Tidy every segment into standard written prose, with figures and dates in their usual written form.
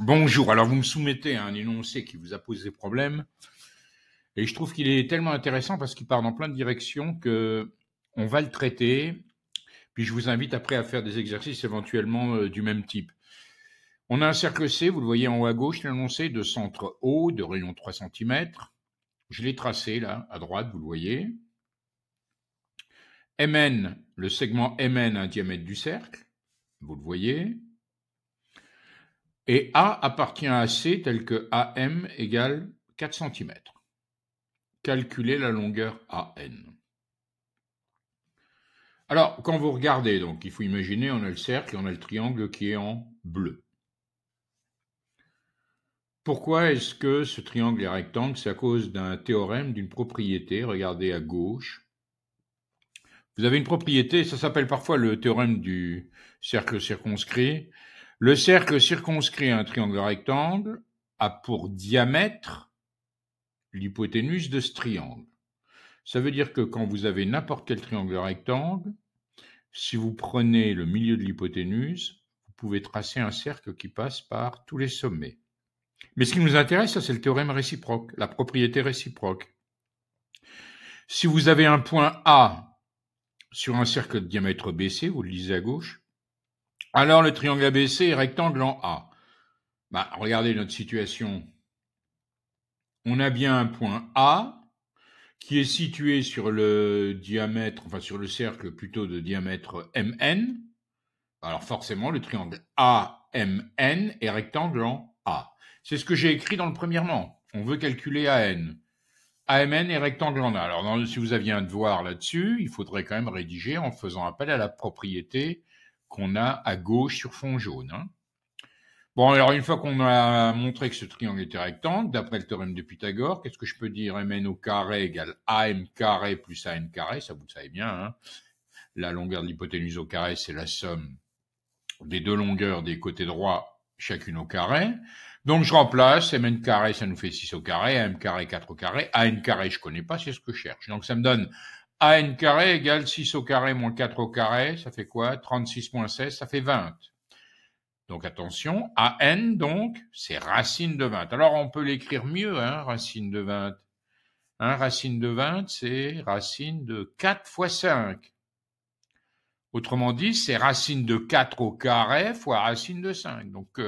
Bonjour, alors vous me soumettez à un énoncé qui vous a posé problème, et je trouve qu'il est tellement intéressant parce qu'il part dans plein de directions que on va le traiter, puis je vous invite après à faire des exercices éventuellement du même type. On a un cercle C, vous le voyez en haut à gauche, l'énoncé de centre O, de rayon 3 cm. Je l'ai tracé là, à droite, vous le voyez. MN, le segment MN a un diamètre du cercle, vous le voyez. Et A appartient à C tel que AM égale 4 cm. Calculer la longueur AN. Alors, quand vous regardez, donc, il faut imaginer, on a le cercle et on a le triangle qui est en bleu. Pourquoi est-ce que ce triangle est rectangle? C'est à cause d'un théorème, d'une propriété. Regardez à gauche. Vous avez une propriété, ça s'appelle parfois le théorème du cercle circonscrit. Le cercle circonscrit à un triangle rectangle a pour diamètre l'hypoténuse de ce triangle. Ça veut dire que quand vous avez n'importe quel triangle rectangle, si vous prenez le milieu de l'hypoténuse, vous pouvez tracer un cercle qui passe par tous les sommets. Mais ce qui nous intéresse, ça, c'est le théorème réciproque, la propriété réciproque. Si vous avez un point A sur un cercle de diamètre BC, vous le lisez à gauche, alors le triangle ABC est rectangle en A. Regardez notre situation. On a bien un point A qui est situé sur le diamètre, enfin sur le cercle plutôt de diamètre MN. Alors forcément, le triangle AMN est rectangle en A. C'est ce que j'ai écrit dans le premièrement. On veut calculer AN. AMN est rectangle en A. Alors si vous aviez un devoir là-dessus, il faudrait quand même rédiger en faisant appel à la propriété qu'on a à gauche sur fond jaune. Bon, alors une fois qu'on a montré que ce triangle était rectangle, d'après le théorème de Pythagore, qu'est-ce que je peux dire? MN au carré égale AM carré plus AN carré, ça vous le savez bien. Hein. La longueur de l'hypoténuse au carré, c'est la somme des deux longueurs des côtés droits, chacune au carré. Donc je remplace, MN carré, ça nous fait 6 au carré, AM carré, 4 au carré, AN carré, je connais pas, c'est ce que je cherche. Donc ça me donne AN carré égale 6 au carré moins 4 au carré, ça fait quoi? 36 moins 16, ça fait 20. Donc attention, AN, donc, c'est racine de 20. Alors on peut l'écrire mieux, hein, racine de 20. Racine de 20, c'est racine de 4 fois 5. Autrement dit, c'est racine de 4 au carré fois racine de 5. Donc,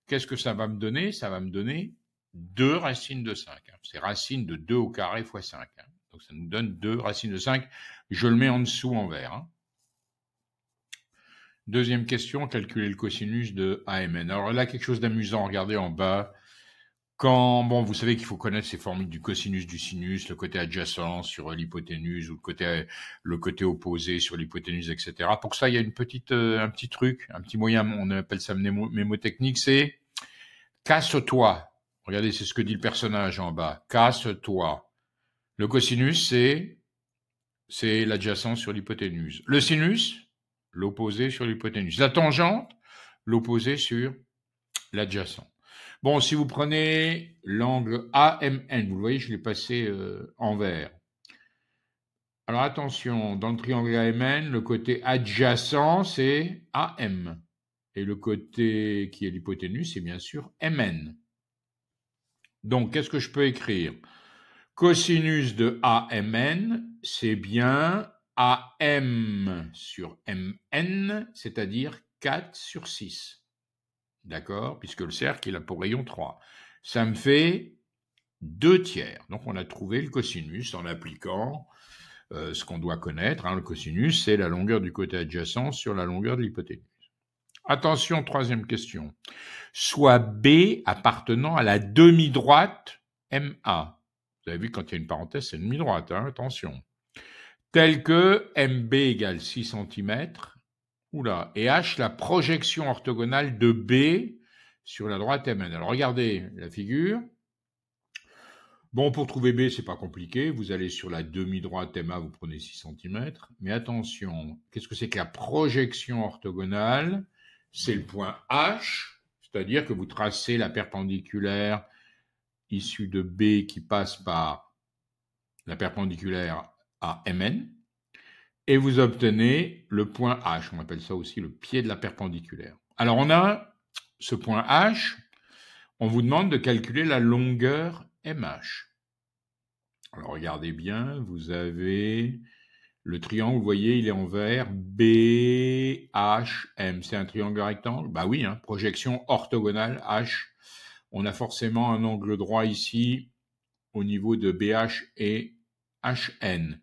qu'est-ce que ça va me donner? Ça va me donner 2 racines de 5. C'est racine de 2 au carré fois 5. Donc, ça nous donne 2 racines de 5. Je le mets en dessous en vert. Deuxième question, calculer le cosinus de AMN. Alors là, quelque chose d'amusant, regardez en bas. Vous savez qu'il faut connaître ces formules du cosinus du sinus, le côté adjacent sur l'hypoténuse ou le côté opposé sur l'hypoténuse, etc. Pour ça, il y a un petit truc, un petit moyen, on appelle ça mémotechnique, c'est casse-toi. Regardez, c'est ce que dit le personnage en bas. Casse-toi. Le cosinus, c'est l'adjacent sur l'hypoténuse. Le sinus, l'opposé sur l'hypoténuse. La tangente, l'opposé sur l'adjacent. Bon, si vous prenez l'angle AMN, vous le voyez, je l'ai passé en vert. Alors attention, dans le triangle AMN, le côté adjacent, c'est AM. Et le côté qui est l'hypoténuse, c'est bien sûr MN. Donc, qu'est-ce que je peux écrire? Cosinus de AMN, c'est bien AM sur MN, c'est-à-dire 4 sur 6. D'accord? Puisque le cercle, il a pour rayon 3. Ça me fait 2 tiers. Donc, on a trouvé le cosinus en appliquant ce qu'on doit connaître. Le cosinus, c'est la longueur du côté adjacent sur la longueur de l'hypoténuse. Attention, troisième question. Soit B appartenant à la demi-droite MA. Vous avez vu, quand il y a une parenthèse, c'est une demi-droite. Attention. Tel que MB égale 6 cm. Et H, la projection orthogonale de B sur la droite MN. Alors, regardez la figure. Bon, pour trouver B, c'est pas compliqué. Vous allez sur la demi-droite MA, vous prenez 6 cm. Mais attention, qu'est-ce que c'est que la projection orthogonale? C'est le point H, c'est-à-dire que vous tracez la perpendiculaire issue de B qui passe par la perpendiculaire à MN. Et vous obtenez le point H. On appelle ça aussi le pied de la perpendiculaire. Alors, on a ce point H. on vous demande de calculer la longueur MH. Alors regardez bien, vous avez le triangle, vous voyez, il est en vert, BHM. C'est un triangle rectangle? Bah oui, hein, projection orthogonale H. On a forcément un angle droit ici au niveau de BH et HN.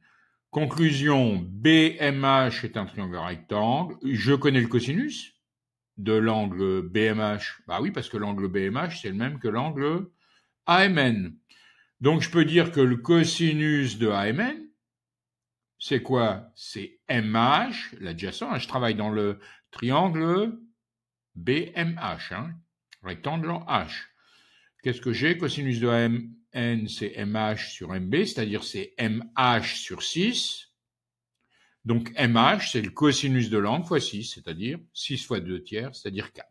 Conclusion, BMH est un triangle rectangle. Je connais le cosinus de l'angle BMH. Bah oui, parce que l'angle BMH, c'est le même que l'angle AMN. Donc, je peux dire que le cosinus de AMN, c'est quoi? C'est MH, l'adjacent. Je travaille dans le triangle BMH, hein, rectangle en H. Qu'est-ce que j'ai? Cosinus de AMN, c'est MH sur MB, c'est-à-dire c'est MH sur 6. Donc MH, c'est le cosinus de l'angle fois 6, c'est-à-dire 6 fois 2 tiers, c'est-à-dire 4.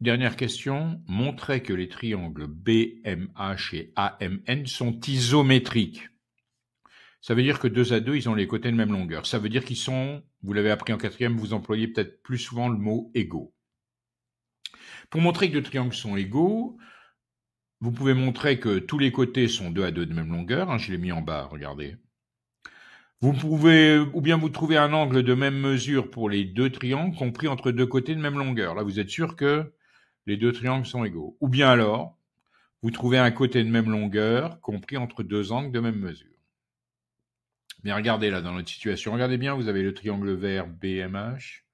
Dernière question, montrez que les triangles BMH et AMN sont isométriques. Ça veut dire que 2 à 2, ils ont les côtés de même longueur. Ça veut dire qu'ils sont, vous l'avez appris en 4e, vous employez peut-être plus souvent le mot égaux. Pour montrer que deux triangles sont égaux, vous pouvez montrer que tous les côtés sont 2 à 2 de même longueur. Hein, je l'ai mis en bas, regardez. Vous pouvez, ou bien vous trouvez un angle de même mesure pour les deux triangles compris entre deux côtés de même longueur. Là, vous êtes sûr que les deux triangles sont égaux. Ou bien alors, vous trouvez un côté de même longueur compris entre deux angles de même mesure. Mais regardez là, dans notre situation, regardez bien, vous avez le triangle vert BMH,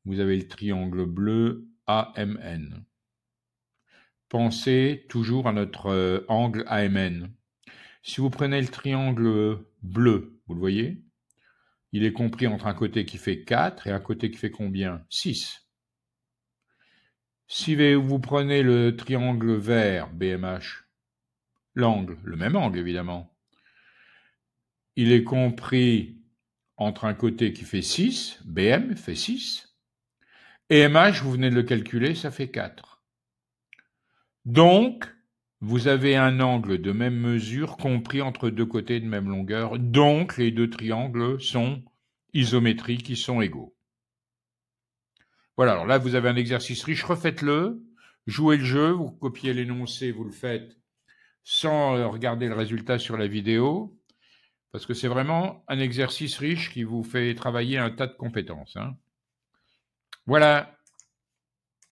vous avez le triangle bleu AMN. Pensez toujours à notre angle AMN. Si vous prenez le triangle bleu, vous le voyez, il est compris entre un côté qui fait 4 et un côté qui fait combien? 6. Si vous prenez le triangle vert BMH, l'angle, le même angle évidemment, il est compris entre un côté qui fait 6, BM fait 6, et MH, vous venez de le calculer, ça fait 4. Donc, vous avez un angle de même mesure compris entre deux côtés de même longueur. Donc, les deux triangles sont isométriques, ils sont égaux. Voilà, alors là, vous avez un exercice riche. Refaites-le, jouez le jeu, vous copiez l'énoncé, vous le faites sans regarder le résultat sur la vidéo, parce que c'est vraiment un exercice riche qui vous fait travailler un tas de compétences. Hein. Voilà.